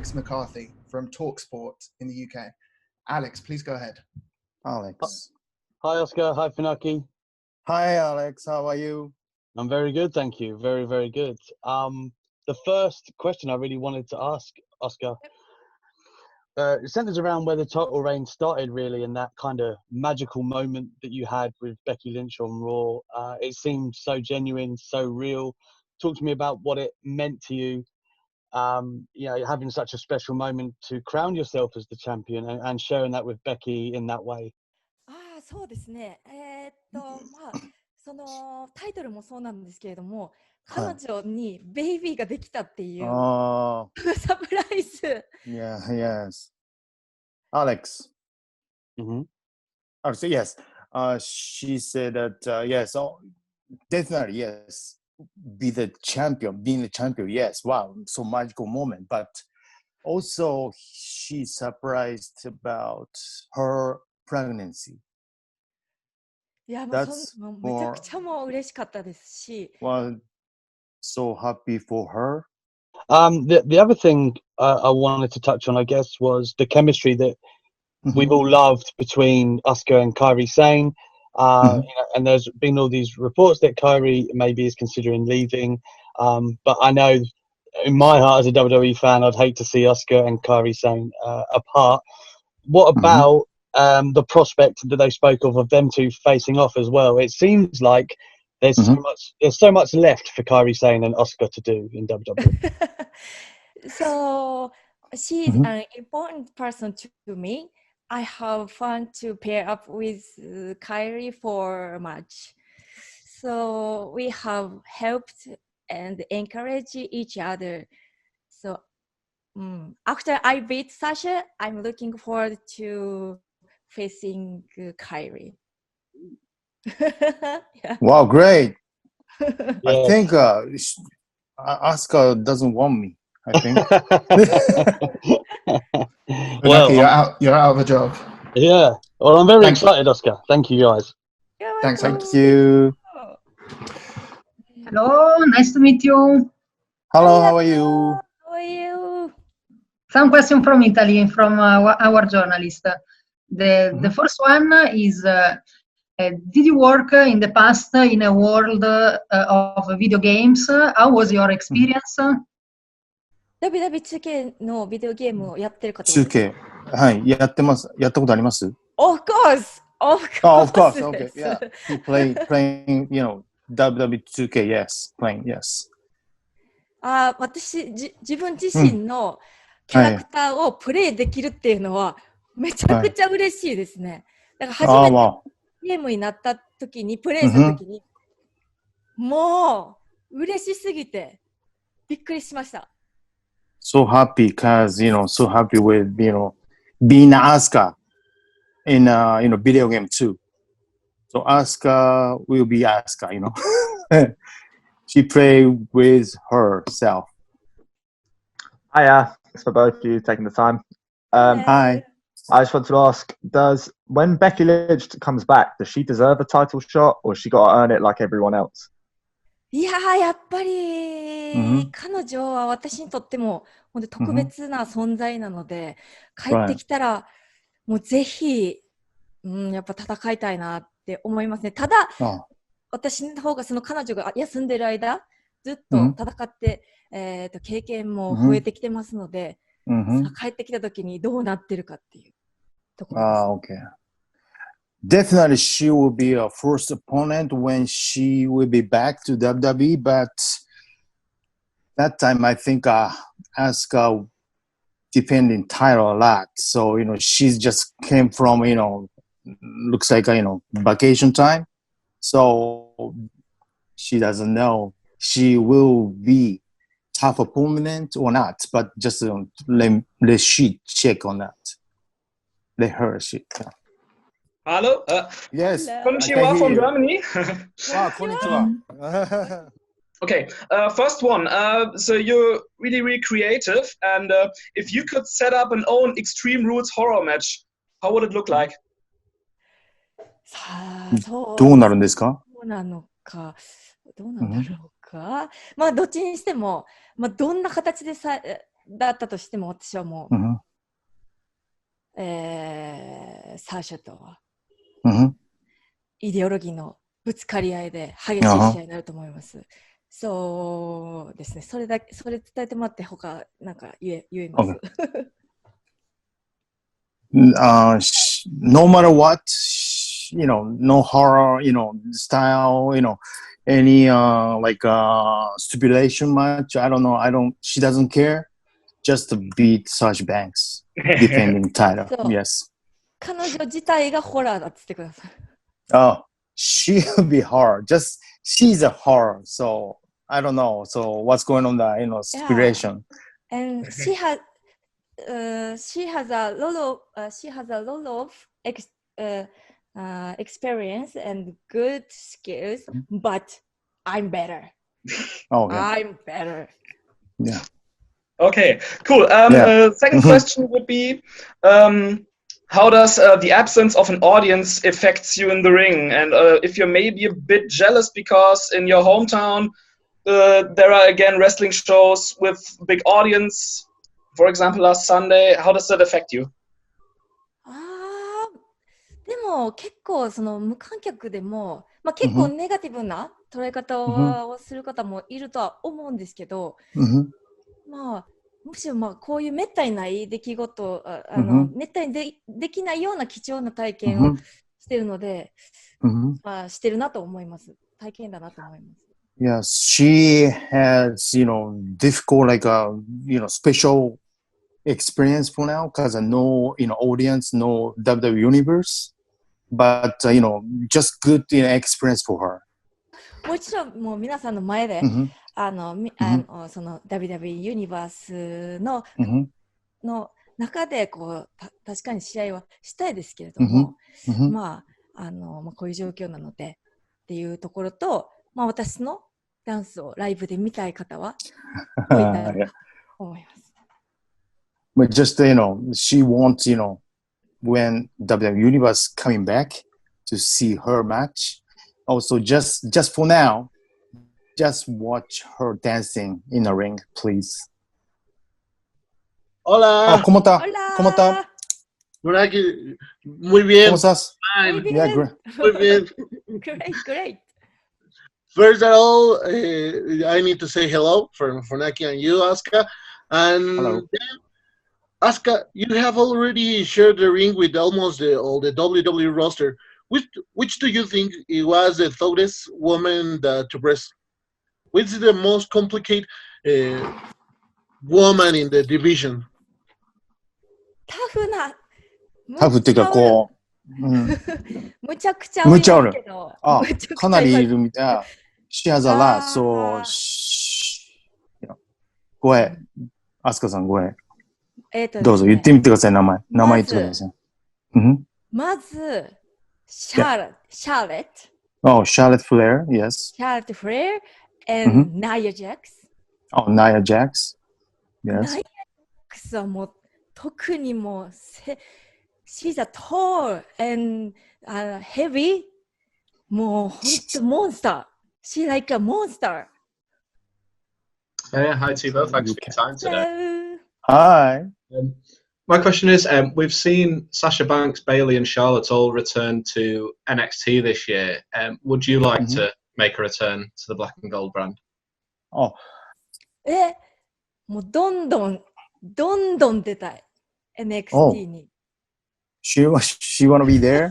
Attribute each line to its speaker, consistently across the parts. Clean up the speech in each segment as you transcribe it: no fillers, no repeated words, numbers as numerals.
Speaker 1: Alex McCarthy from TalkSport in the UK. Alex, please go ahead.
Speaker 2: Alex.
Speaker 3: Hi, Oscar. Hi, Funaki.
Speaker 2: Hi, Alex. How are you?
Speaker 3: I'm very good, thank you. Very, very good. The first question I really wanted to ask, Oscar, it centers around where the title reign started, really, and that kind of magical moment that you had with Becky Lynch on Raw. It seemed so genuine, so real. Talk to me about what it meant to you, having such a special moment to crown yourself as the champion and sharing that with Becky in that way.
Speaker 4: そうですね。そのタイトルもそうなんですけれども、彼女にベイビーができたっていうサプライズ。
Speaker 2: Yeah, yes. Alex.
Speaker 3: Mm-hmm.
Speaker 2: Alex, yes. She said that, yes, definitely, yes. Being the champion, yes. Wow, so magical moment. But also, she surprised about her pregnancy.
Speaker 4: いや、もうめちゃくちゃもう嬉しかったですし。
Speaker 2: Well, so happy for her.
Speaker 3: The other thing I wanted to touch on, I guess, was the chemistry that we've all loved between Asuka and Kairi Sane. And there's been all these reports that Kairi maybe is considering leaving. But I know in my heart as a WWE fan, I'd hate to see Asuka and Kairi Sane apart. What about the prospect that they spoke of them two facing off as well? It seems like there's so much left for Kairi Sane and Asuka to do in WWE.
Speaker 4: So she's an important person to me. I have fun to pair up with Kairi for a match. So we have helped and encouraged each other. So after I beat Sasha, I'm looking forward to facing Kairi. Yeah.
Speaker 2: Wow, great.
Speaker 3: Yes.
Speaker 2: I think Asuka doesn't want me, I think.
Speaker 1: Well, you're out of a job.
Speaker 3: Yeah. Well, I'm very excited, Oscar. Thank you, guys.
Speaker 1: Thanks.
Speaker 2: Thank you.
Speaker 5: Hello, nice to meet you.
Speaker 2: Hello, how are you?
Speaker 4: How are you?
Speaker 5: Some question from Italy, from our journalist. The first one is, did you work in the past in a world of video games? How was your experience?
Speaker 4: WWE2K のビデオゲームをやってる方です。
Speaker 2: 2K。はい、やってます。やったことあります？
Speaker 4: Of course! Of course!
Speaker 2: Oh, of course. Okay, yeah. You playing, WWE2K, yes. Playing, yes.
Speaker 4: 私、自分自身のキャラクターをプレイできるっていうのはめちゃくちゃ嬉しいですね。だから初めてゲームになった時に、プレイした時に、もう嬉しすぎてびっくりしました。
Speaker 2: So happy because, so happy with, being Asuka in, video game too. So Asuka will be Asuka, She played with herself.
Speaker 6: Hiya, thanks for both of you taking the time.
Speaker 2: Hi.
Speaker 6: I just wanted to ask, when Becky Lynch comes back, does she deserve a title shot or she got to earn it like everyone else?
Speaker 4: いやー、やっぱり、彼女は私にとっても本当特別な存在なので、帰ってきたらもうぜひ、やっぱ戦いたいなって思いますね。ただ、私の方がその彼女が休んでる間ずっと戦って、経験も増えてきてますので、さあ帰ってきた時にどうなってるかっていうところです。
Speaker 2: Okay. Definitely, she will be a first opponent when she will be back to WWE. But that time, I think Asuka defending title a lot. So she just came from looks like vacation time. So she doesn't know she will be tough opponent or not. But just let she check on that. Let her check.
Speaker 7: Hello.
Speaker 2: Yes.
Speaker 7: Konnichiwa from Germany.
Speaker 2: Konnichiwa.
Speaker 7: Okay. First one. So you're really, really creative, and if you could set up an own Extreme Rules horror match, how would it look like?
Speaker 2: どうなるんですか？
Speaker 4: どうなのか、どうなんだろうか。まあどっちにしても、どんな形でだったとしても、私はもう、サーシャとは、イデオロギーのぶつかり合いで激しい試合になると思います。そうですね。それ伝えてもらって、他、なんか言えます。
Speaker 2: No matter what, no horror, style, any stipulation match. I don't know. She doesn't care. Just to beat Sasha Banks, defending title. Yes.
Speaker 4: 彼女自体がホラーだって言ってください。
Speaker 2: Oh, she'll be horror. She's a horror. So I don't know. So what's going on there? Stipulation.
Speaker 4: Yeah. And she has a lot of experience and good skills, but I'm better.
Speaker 2: Okay.
Speaker 4: I'm better.
Speaker 2: Yeah.
Speaker 7: Okay, cool. Second question would be, how does the absence of an audience affects you in the ring? And if you're maybe a bit jealous because in your hometown there are again wrestling shows with big audience, for example last Sunday, how does that affect you?
Speaker 4: でも結構その無観客でも、結構ネガティブな捉え方をする方もいるとは思うんですけど、むしろこういうめったにない出来事、めったにできないような貴重な体験をしてるので、してるなと思います。体験だなと思います。
Speaker 2: Yes, she has, difficult, special experience for now because no, audience, no WWE universe, but, just good experience for her.
Speaker 4: もちろんもう皆さんの前で、その WWE ユニバースの中で確かに試合はしたいですけれども、こういう状況なのでっていうところと、私のダンスをライブで見たい方は多いなと思います。
Speaker 2: But just, she wants, when WWE Universe coming back to see her match. Also, just for now, just watch her dancing in the ring, please.
Speaker 8: Hola.
Speaker 2: ¿Cómo está?
Speaker 4: Hola.
Speaker 2: ¿Cómo está?
Speaker 8: Muy bien.
Speaker 2: ¿Cómo estás?
Speaker 4: Muy bien.
Speaker 2: Yeah, great.
Speaker 8: Muy bien.
Speaker 4: Great.
Speaker 8: First of all, I need to say hello for Naki and you, Asuka. And
Speaker 2: hello.
Speaker 8: Asuka, you have already shared the ring with almost all the WWE roster. Which do you think it was the toughest woman to wrestle? Which is the most complicated woman in the division?
Speaker 4: タフ
Speaker 2: っていうか
Speaker 4: むちゃくちゃ多いけど。
Speaker 2: かなりいるみたい。She has a lot, so go ahead. アスカさん、go ahead. どうぞ言ってみてください、名前言ってください。
Speaker 4: まず、シャーレット。
Speaker 2: Oh, Charlotte Flair, yes.
Speaker 4: Charlotte Flair and Nia Jax.
Speaker 2: Oh, Nia Jax. Yes.
Speaker 4: Nia Jax はもう特にもうshe's a tall and heavy. もうほんとモンスター。She's like a monster.
Speaker 9: Hey, hi to you both. Thanks for your time today.
Speaker 4: Hello.
Speaker 2: Hi.
Speaker 9: My question is, we've seen Sasha Banks, Bayley, and Charlotte all return to NXT this year. Would you like to make a return to the Black and Gold brand?
Speaker 2: Oh.
Speaker 4: もうどんどん出たい。NXT に。
Speaker 2: She wanna be there?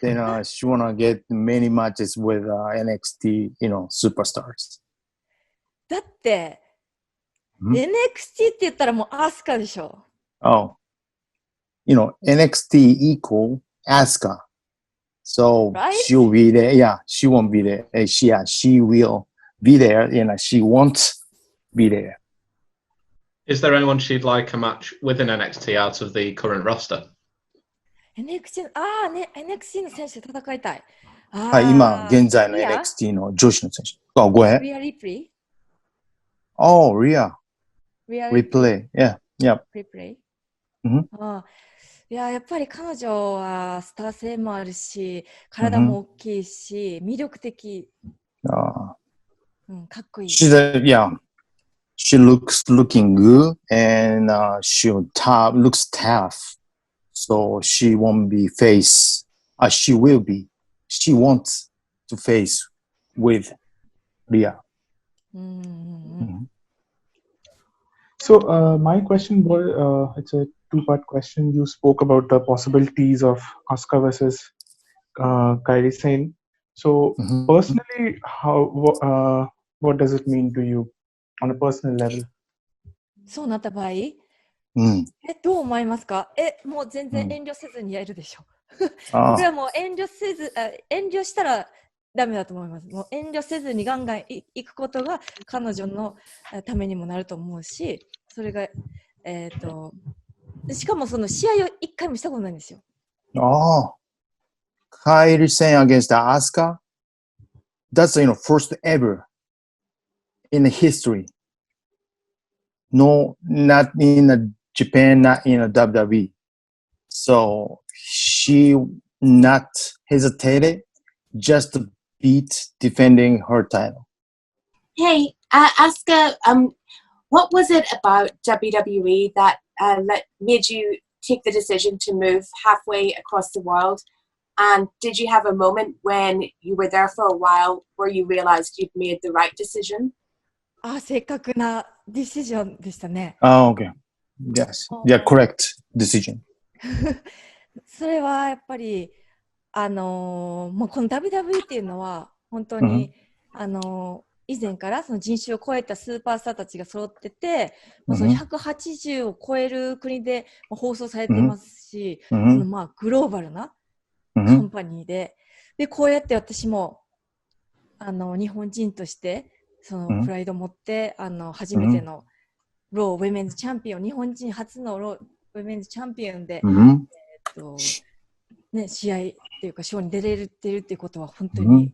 Speaker 2: Then she wanna get many matches with NXT, superstars.
Speaker 4: だって、NXT って言ったらもうアスカでしょ。
Speaker 2: Oh. NXT equal Asuka. So she'll be there. Yeah, she won't be there. She will be there. She won't be there.
Speaker 9: Is there anyone she'd like a match within NXT out of the current roster?
Speaker 4: NXT の選手と戦いたい。
Speaker 2: はい、今現在の NXT の女子の選手。Go ahead.
Speaker 4: Rhea Ripley.
Speaker 2: Oh, Rhea. Replay. Yeah.
Speaker 4: Replay.
Speaker 2: い
Speaker 4: やっぱり彼女はスター性もあるし、体も大きいし、魅力的。かっこいい。
Speaker 2: She's she looking good, and looks tough. So she won't be face. She will be. She wants to face with Rhea.
Speaker 10: So my question was, it's a two-part question. You spoke about the possibilities of Asuka versus Kairi Sane. So personally, what does it mean to you on a personal level?
Speaker 4: そうなった場合、どう思いますか？もう全然遠慮せずにやるでしょ。これはもう遠慮したらダメだと思います。もう遠慮せずにガンガン行くことが彼女のためにもなると思うし、それがしかもその試合を一回もしたことないんですよ。
Speaker 2: Kairi Sane against Asuka. That's first ever in the history. No, not in Japan, not in a WWE. So she not hesitated, just beat defending her title.
Speaker 11: Hey, Asuka, what was it about WWE that made you take the decision to move halfway across the world? And did you have a moment when you were there for a while where you realized you'd made the right decision?
Speaker 4: 正確なディシジョンでしたね。
Speaker 2: Okay. Yes. Yeah, correct decision.
Speaker 4: それはやっぱりもうこの WWE っていうのは本当に、以前からその人種を超えたスーパースターたちが揃ってて、その180を超える国で放送されてますし、そのグローバルなカンパニーで、こうやって私も日本人としてそのプライドを持って初めてのローウェメンズチャンピオン、日本人初のローウェメンズチャンピオンで、試合っていうかショーに出れるっていうことは本当に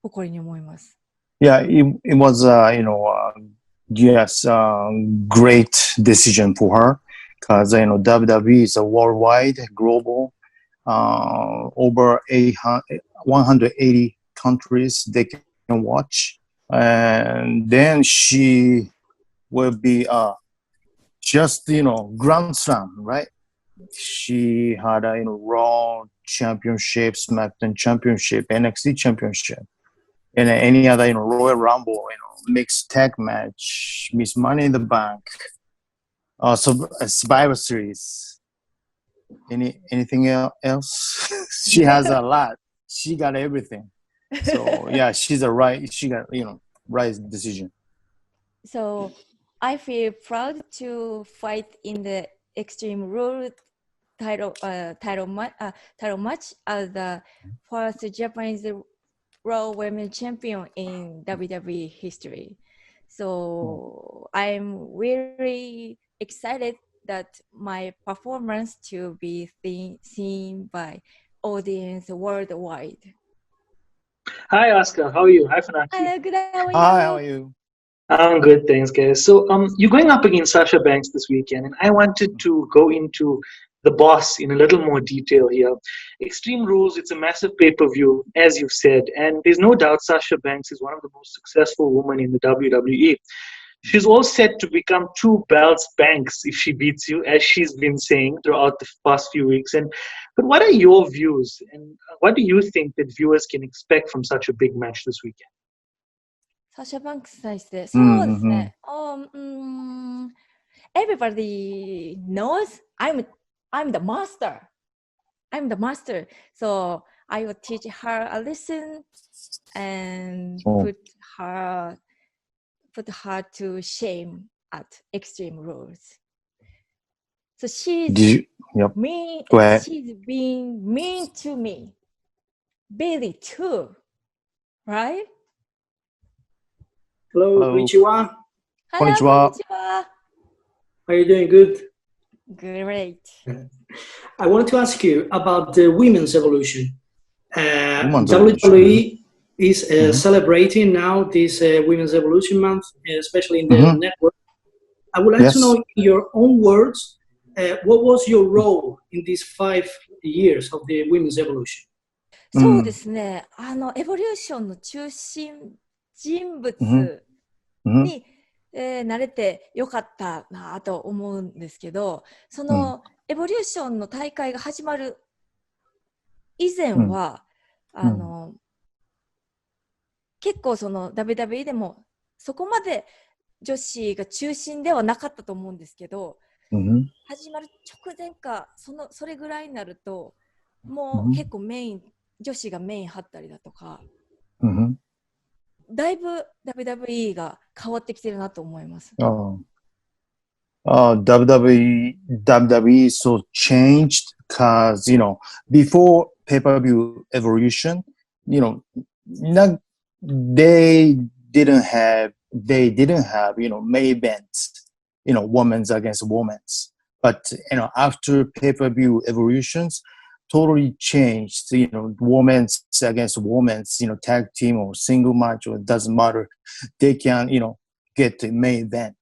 Speaker 4: 誇りに思います。
Speaker 2: Yeah, it was great decision for her because WWE is a worldwide, global, over 180 countries they can watch, and then she will be just Grand Slam, right? She had a Raw Championship, SmackDown Championship, NXT Championship, and any other Royal Rumble, mixed tag match, Miss Money in the Bank, Survivor Series. Anything else? She has a lot. She got everything. So yeah, she got right decision.
Speaker 4: So I feel proud to fight in the Extreme Rules title match as the first Japanese Raw Women Champion in WWE history. So I'm really excited that my performance to be seen by audience worldwide.
Speaker 12: Hi, Asuka. How are you? Hi, Funaki.
Speaker 4: Hello, good. How are you?
Speaker 2: Hi, how are you?
Speaker 12: I'm good, thanks, guys. So, you're going up against Sasha Banks this weekend, and I wanted to go into the boss in a little more detail here. Extreme Rules, it's a massive pay-per-view, as you've said, and there's no doubt Sasha Banks is one of the most successful women in the WWE. She's all set to become 2 belts Banks if she beats you, as she's been saying throughout the past few weeks. But what are your views, and what do you think that viewers can expect from such a big match this weekend?
Speaker 4: サシャバンクスに対して、そうですね。Everybody knows I'm the master. I'm the master. So I will teach her a lesson and put her to shame at Extreme Rules. So she's mean. She's being mean to me. Billy too, right?
Speaker 13: Hello, konnichiwa.
Speaker 4: Konnichiwa.
Speaker 13: How are you doing? Good?
Speaker 4: Great.
Speaker 13: I wanted to ask you about the women's evolution. WWE is celebrating now this Women's Evolution Month, especially in the network. I would like to know, in your own words, what was your role in these 5 years of the Women's Evolution?
Speaker 4: そうですね。エボリューションの中心人物に、慣れてよかったなと思うんですけど、そのエボリューションの大会が始まる以前は、結構その WWE でもそこまで女子が中心ではなかったと思うんですけど、始まる直前かそれぐらいになるともう結構女子がメイン張ったりだとか、だいぶ WWE が変わってきてるなと思います。
Speaker 2: WWE so changed because, before pay-per-view evolution, they didn't have, main events, women's against women's. But, after pay-per-view evolutions, totally changed, women's against women's, tag team or single match, or it doesn't matter. They can, get the main event.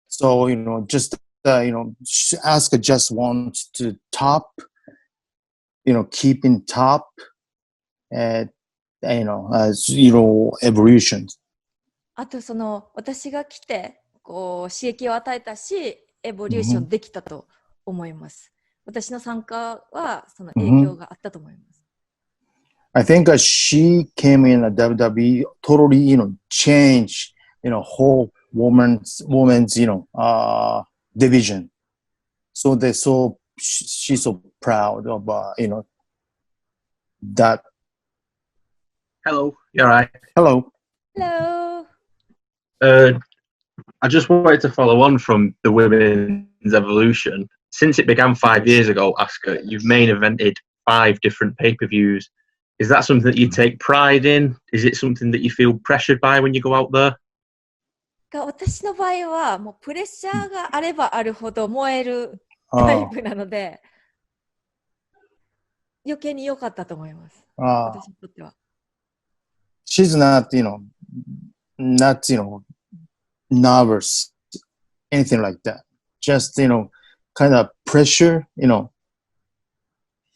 Speaker 2: So, just, Asuka just wants to top, keep in top, as, evolution.
Speaker 4: あとその私が来てこう刺激を与えたし、エボリューションできたと思います。私の参加はその影響があったと思います。
Speaker 2: I think she came in a WWE, totally, changed, whole women's, division. So she's so proud of, that.
Speaker 9: Hello, you all right?
Speaker 2: Hello.
Speaker 4: Hello.
Speaker 9: I just wanted to follow on from the women's evolution. Since it began 5 years ago, Asuka, you've main evented 5 different pay-per-views. Is that something that you take pride in? Is it something that you feel pressured by when you go out there?
Speaker 4: 私の場合はもうプレッシャーがあればあるほど燃えるタイプなので、余計に良かったと思います。私にとっては。
Speaker 2: She's not, nervous, anything like that. Just, kind of pressure,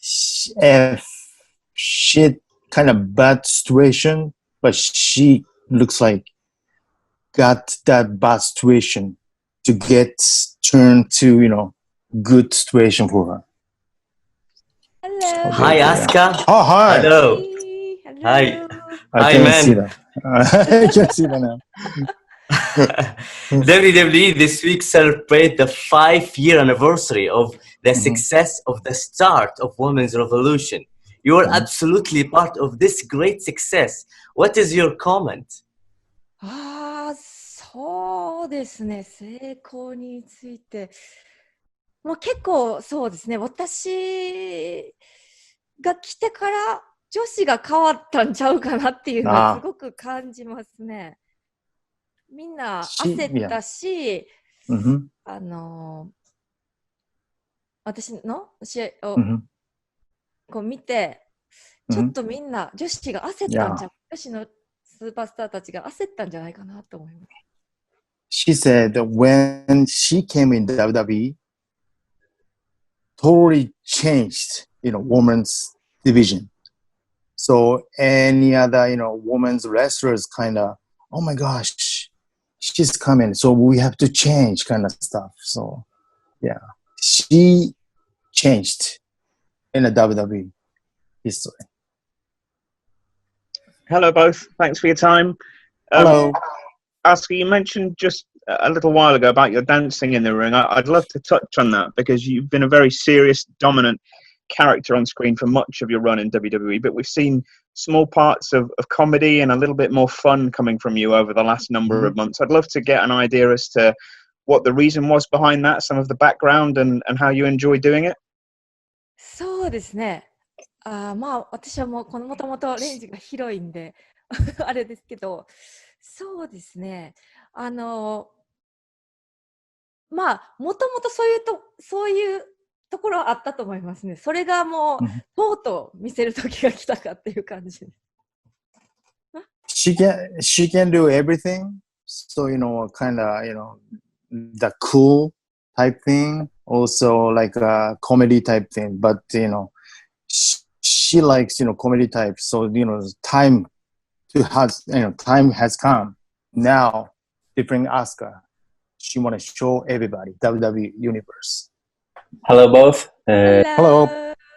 Speaker 2: if she kind of bad situation, but she looks like got that bad situation to get turned to, good situation for her.
Speaker 4: Hello.
Speaker 14: Hi, Asuka.
Speaker 2: Oh, hi.
Speaker 14: Hello.
Speaker 4: Hello.
Speaker 14: Hi.
Speaker 2: I can see that. I can see that now.
Speaker 14: WWE this week celebrate the 5-year anniversary of the success of the start of Women's Revolution. You are absolutely part of this great success. What is your comment?
Speaker 4: そうですね。成功について。もう結構そうですね。私が来てから女子が変わったんちゃうかなっていうのはすごく感じますね。みんな焦ったし、私の試合をこう見て、ちょっとみんな女子が焦ったんじゃ、女子のスーパースターたちが焦ったんじゃないかなと思います。
Speaker 2: She said that when she came in WWE, totally changed, women's division. So any other, women's wrestlers kind of, oh my gosh, she's coming, so we have to change kind of stuff. So yeah, she changed in the WWE history.
Speaker 15: Hello both, thanks for your time.
Speaker 2: Hello.
Speaker 15: Asuka, you mentioned just a little while ago about your dancing in the ring. I'd love to touch on that because you've been a very serious, dominant character on screen for much of your run in WWE, but we've seen small parts of comedy and a little bit more fun coming from you over the last number of months. I'd love to get an idea as to what the reason was behind that, some of the background and how you enjoy doing it.
Speaker 4: そうですね。私はもともとレンジが広いんであれですけど、そうですね。もともとそういうところはあったと思いますね。それがもう、とうとう見せる時が来たかっていう感じです。
Speaker 2: She can do everything. So, kind of, the cool type thing. Also like a comedy type thing. But, she likes, comedy type. So, time has come now to bring Asuka she want to show everybody WWE Universe.
Speaker 16: Hello, both.
Speaker 2: Hello.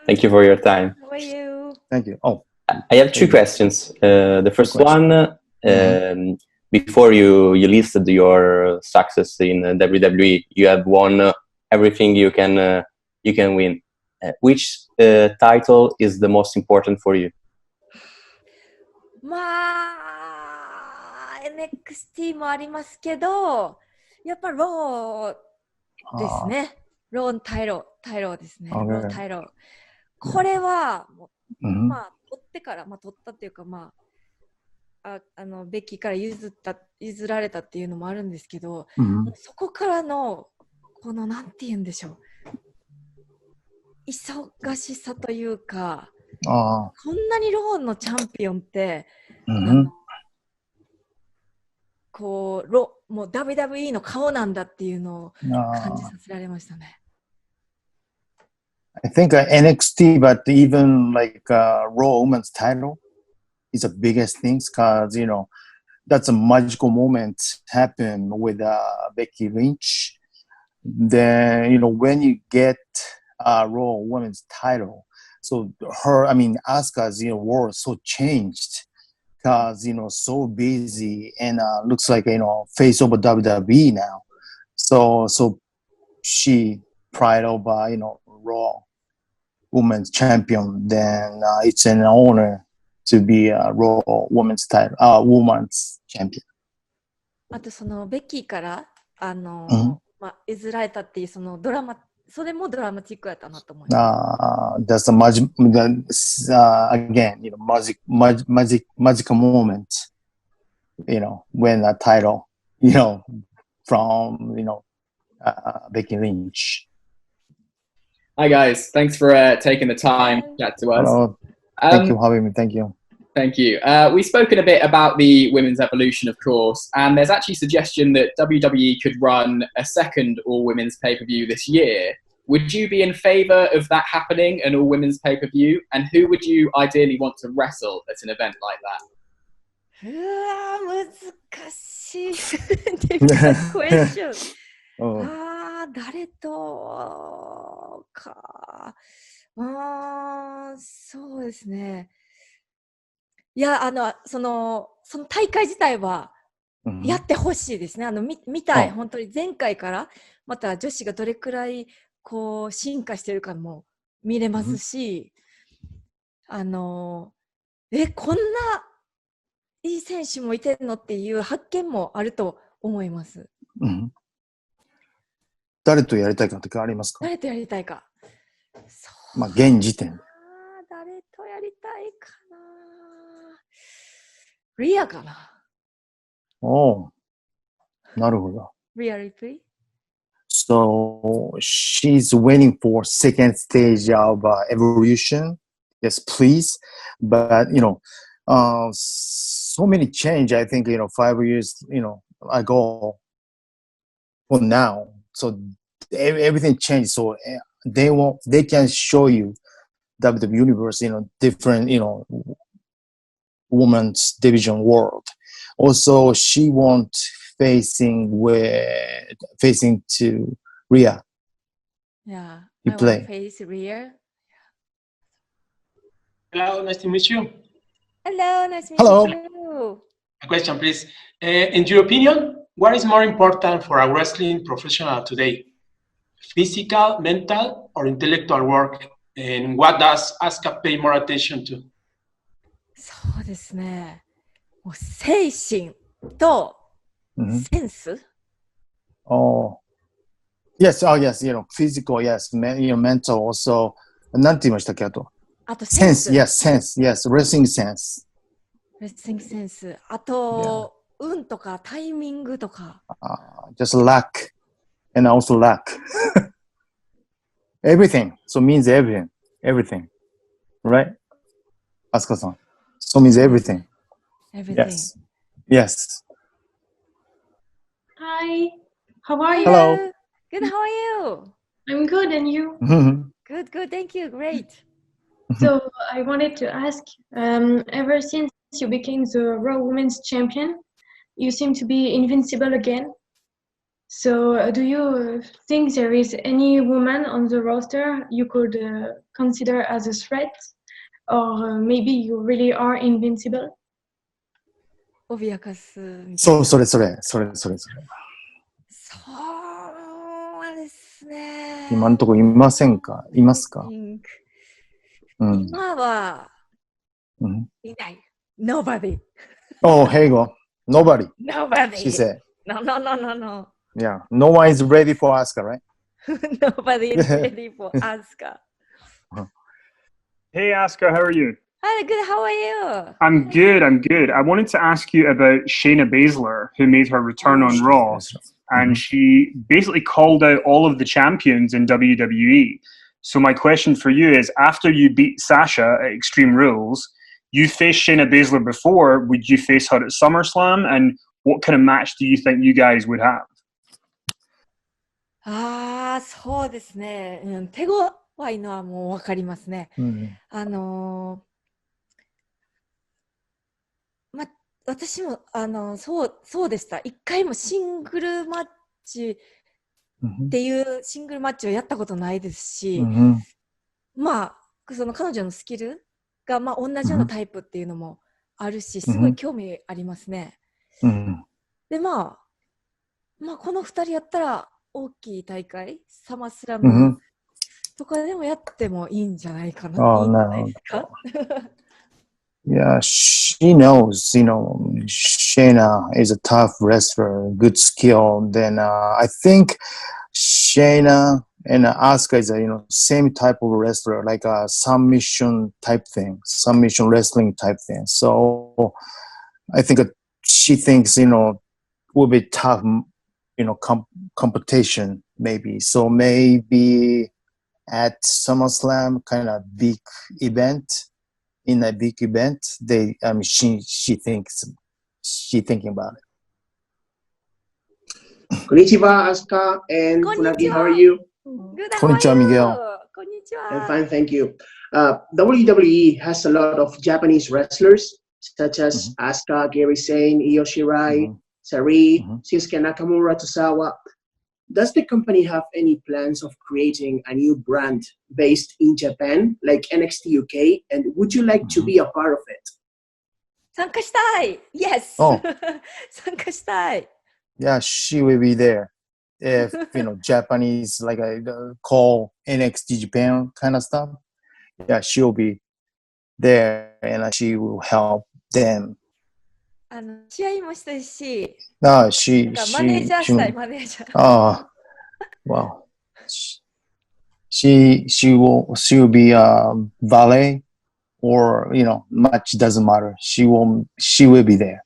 Speaker 16: Thank you for your time.
Speaker 4: How are you?
Speaker 2: Thank you. Oh,
Speaker 16: I have two questions. The first one, before you listed your success in WWE, you have won everything you can win. Which title is the most important for you?
Speaker 4: まあ NXT もありますけど、やっぱローですね。ロータイロですね。ロータイロ。これは、まあ取ってから、取ったっていうか、ベッキーから譲られたっていうのもあるんですけど、そこからのこのなんて言うんでしょう、忙しさというか、こんなにローンのチャンピオンって、こうもう WWE の顔なんだっていうのを感じさせられましたね。
Speaker 2: I think NXT, but even like Raw Women's title is the biggest things because, you know, that's a magical moment happen with Becky Lynch. Then, you know, when you get Raw Women's title, so Asuka's, you know, world so changed because, you know, so busy and looks like, you know, face over WWE now. So she pride over, you know, Raw Women's champion, then it's an honor to be a Raw Women's title, Women's champion.
Speaker 4: あとそのベッキーから譲られたっていうそのドラマ、それもドラマチックやったなと思います。
Speaker 2: That's a magic, again, you know, magical moment, you know, when a title, you know, from, you know, Becky Lynch.
Speaker 17: Hi guys, thanks for taking the time to chat to us.
Speaker 2: Hello. Thank you for having me. Thank you.
Speaker 17: Thank you. We've spoken a bit about the women's evolution, of course, and there's actually suggestion that WWE could run a second all-women's pay-per-view this year. Would you be in favour of that happening, an all-women's pay-per-view? And who would you ideally want to wrestle at an event like that?
Speaker 4: うわ、難しい。Difficult question. 誰とか。そうですね。いや、その大会自体はやってほしいですね。見たい、本当に前回からまた女子がどれくらいこう進化してるかも見れますし、こんないい選手もいてるのっていう発見もあると思います。
Speaker 2: 誰とやりたいかってありますか？
Speaker 4: 誰とやりたいか。
Speaker 2: 現時点。
Speaker 4: 誰とやりたいかな。リアかな。
Speaker 2: なるほど。
Speaker 4: Really, please?
Speaker 2: So she's waiting for second stage of evolution. Yes, please. But, you know, so many change, I think, you know, 5 years, you know, ago for now. So everything changed. So they can show you WWE Universe, you know, different, you know, women's division world. Also, she won't facing to Rhea.
Speaker 4: Yeah,
Speaker 2: you
Speaker 4: I
Speaker 2: play.
Speaker 4: Want to face Rhea.
Speaker 18: Hello, nice to meet you.
Speaker 4: Hello, nice to meet you.
Speaker 18: A question, please. In your opinion, what is more important for a wrestling professional today? Physical, mental, or intellectual work? And what does Asuka pay more attention to?
Speaker 4: そうですね。もう精神とセンス。
Speaker 2: Yes, yes, you know, physical, yes, you know, mental also. なんて言いましたっけ、あとセンス、yes, wrestling sense.
Speaker 4: レスリングセンス。あと、運とかタイミングとか。
Speaker 2: Just luck, and also luck. Everything, so means everything, right? Asuka-san, so means everything. Yes.
Speaker 19: Hi, how are you?
Speaker 2: Hello.
Speaker 4: Good, how are you?
Speaker 19: I'm good, and you?
Speaker 4: Good, thank you, great.
Speaker 19: So I wanted to ask, ever since you became the Raw Women's Champion, you seem to be invincible again. So, do you think there is any woman on the roster you could consider as a threat, or maybe you really are invincible?
Speaker 4: 脅かすみたい
Speaker 2: そう、
Speaker 4: な。
Speaker 2: それ。
Speaker 4: そうですね。
Speaker 2: 今のところいませんか？いますか？
Speaker 4: 今は、いない。Nobody.
Speaker 2: Oh, here you go. Nobody.
Speaker 4: Nobody.
Speaker 2: She said.
Speaker 4: No.
Speaker 2: Yeah. No one is ready for Asuka, right?
Speaker 4: Nobody is ready for Asuka.
Speaker 20: Hey, Asuka, how are you?
Speaker 4: Hi, good. How are you?
Speaker 20: I'm good. I wanted to ask you about Shayna Baszler, who made her return on Raw, and she basically called out all of the champions in WWE. So my question for you is, after you beat Sasha at Extreme Rules, you faced Shayna Baszler before. Would you face her at SummerSlam? And what kind of match do you think you guys would have?
Speaker 4: そうですね。手強いのはもうわかりますね。私もそうでした。一回もシングルマッチっていうシングルマッチをやったことないですし、その彼女のスキルが同じようなタイプっていうのもあるし、すごい興味ありますね。で、この2人やったら大きい大会、サマースラムとかでもやってもいいんじゃないかな。いいんじゃないですか
Speaker 2: Yeah, she knows, Shayna is a tough wrestler, good skill. Then I think Shayna and Asuka is a, same type of wrestler, like a submission type thing, submission wrestling type thing. So I think she thinks, will be tough, competition maybe. So maybe at SummerSlam, kind of big event. In a big event, she thinking about it.
Speaker 21: Konnichiwa, Asuka and Funaki. How are you?
Speaker 4: Good.
Speaker 2: Konnichiwa, Miguel.
Speaker 21: I'm fine, thank you. WWE has a lot of Japanese wrestlers, such as Asuka, Kairi Sane, Io Shirai, Sari, Shinsuke Nakamura, Tosawa. Does the company have any plans of creating a new brand based in Japan, like NXT UK? And would you like to be a part of it?
Speaker 4: 参加したい Yes!
Speaker 2: Oh.
Speaker 4: 参加したい
Speaker 2: Yeah, she will be there. If, Japanese, like call NXT Japan kind of stuff. Yeah, she'll be there and she will help them.
Speaker 4: 試合もしたいし、
Speaker 2: マネ
Speaker 4: ージャーしたい、マネージャー。
Speaker 2: Well, she will be valet or much doesn't matter. She will be there.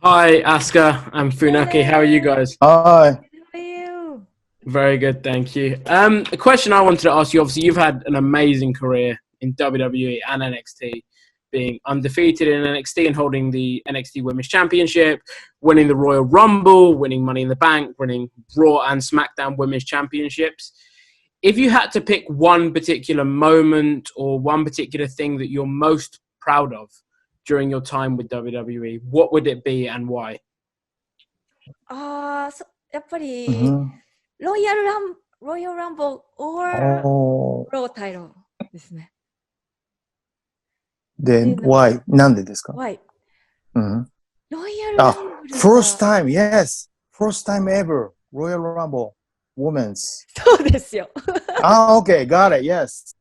Speaker 22: Hi, Asuka. I'm Funaki. How are you guys?
Speaker 2: Hi.
Speaker 4: How are you?
Speaker 22: Very good, thank you. A question I wanted to ask you. Obviously, you've had an amazing career in WWE and NXT. Being undefeated in NXT and holding the NXT Women's Championship, winning the Royal Rumble, winning Money in the Bank, winning Raw and SmackDown Women's Championships. If you had to pick one particular moment or one particular thing that you're most proud of during your time with WWE, what would it be and why?
Speaker 4: やっぱり、ロイヤルランボー or ロータイロですね。
Speaker 2: Then why? なんでですか?
Speaker 4: Why? ロイヤル
Speaker 2: First time, yes. First time ever. Royal Rumble. Women's.
Speaker 4: そうですよ。
Speaker 2: Okay. Got it. Yes.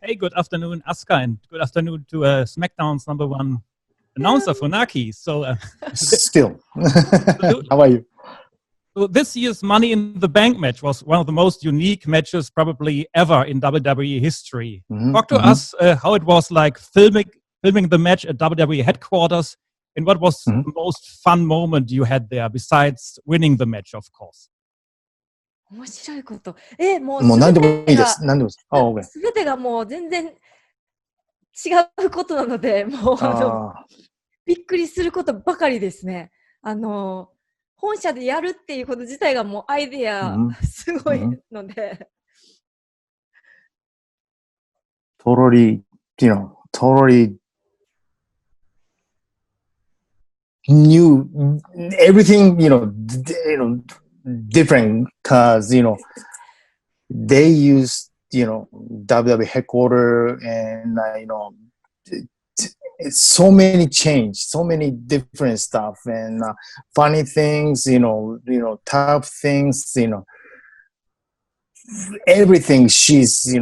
Speaker 23: Hey, good afternoon, Asuka, and good afternoon to SmackDown's #1 announcer, Funaki. So,
Speaker 2: still. How are you?
Speaker 23: So this year's Money in the Bank match was one of the most unique matches probably ever in WWE history. Talk to us how it was like filming the match at WWE headquarters, and what was the most fun moment you had there besides winning the match, of course.
Speaker 4: 面白いこと。
Speaker 2: もう何でもいいです。何でもいいです。
Speaker 4: すべてがもう全然違うことなので、もうびっくりすることばかりですね。本社でやるっていうこと自体がもうアイデアすごいので。
Speaker 2: Totally new everything, different, because they use WWE headquarters, and it's so many change, so many different stuff, and funny things, tough things, everything. She's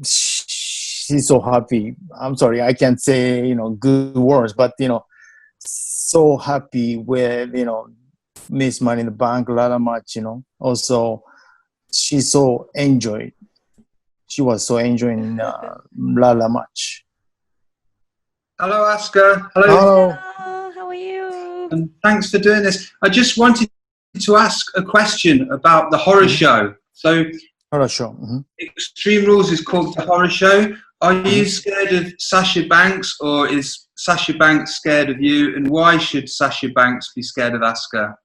Speaker 2: she's so happy. I'm sorry, I can't say good words, but so happy with Miss Money in the Bank Lala much. Also she so enjoyed. She was so enjoying Lala much.
Speaker 1: Hello, Asuka. Hello.
Speaker 2: Hello.
Speaker 4: How are you?
Speaker 1: And thanks for doing this. I just wanted to ask a question about the horror show. So,
Speaker 2: horror show.
Speaker 1: Extreme Rules is called the horror show. Are you scared of Sasha Banks, or is Sasha Banks scared of you? And why should Sasha Banks be scared of Asuka?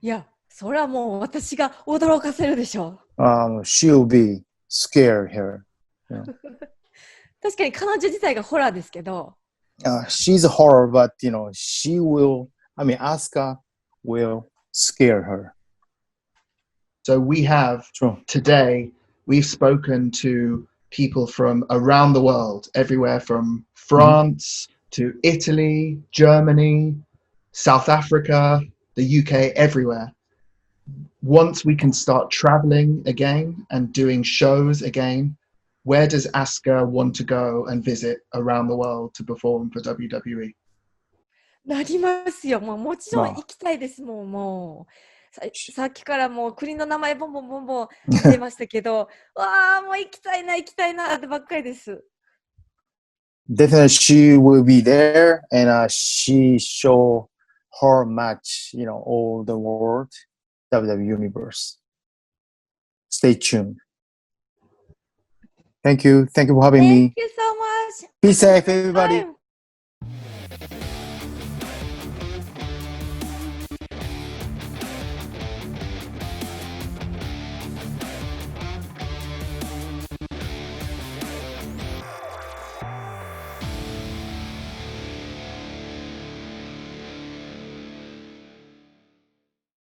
Speaker 4: いや、それはもう私が驚かせるでしょう。
Speaker 2: She'll be scared her.
Speaker 4: 確かに彼女自体がホラーですけど。
Speaker 2: She's a horror, but she will. Asuka will scare her.
Speaker 3: So we have today. We've spoken to people from around the world, everywhere from France to Italy, Germany, South Africa, the UK, everywhere. Once we can start traveling again and doing shows again, where does Asuka want to go and visit around the world to perform for WWE?
Speaker 4: なりますよ。もちろん行きたいですもん。もうさっきからもう国の名前ボンボンボンボン出ましたけど、わあもう行きたいなってばっかりです。
Speaker 2: Definitely, she will be there, and she show her match, all the world, WWE Universe. Stay tuned. Thank you for having me.
Speaker 4: Thank you so much.
Speaker 2: Be safe, everybody.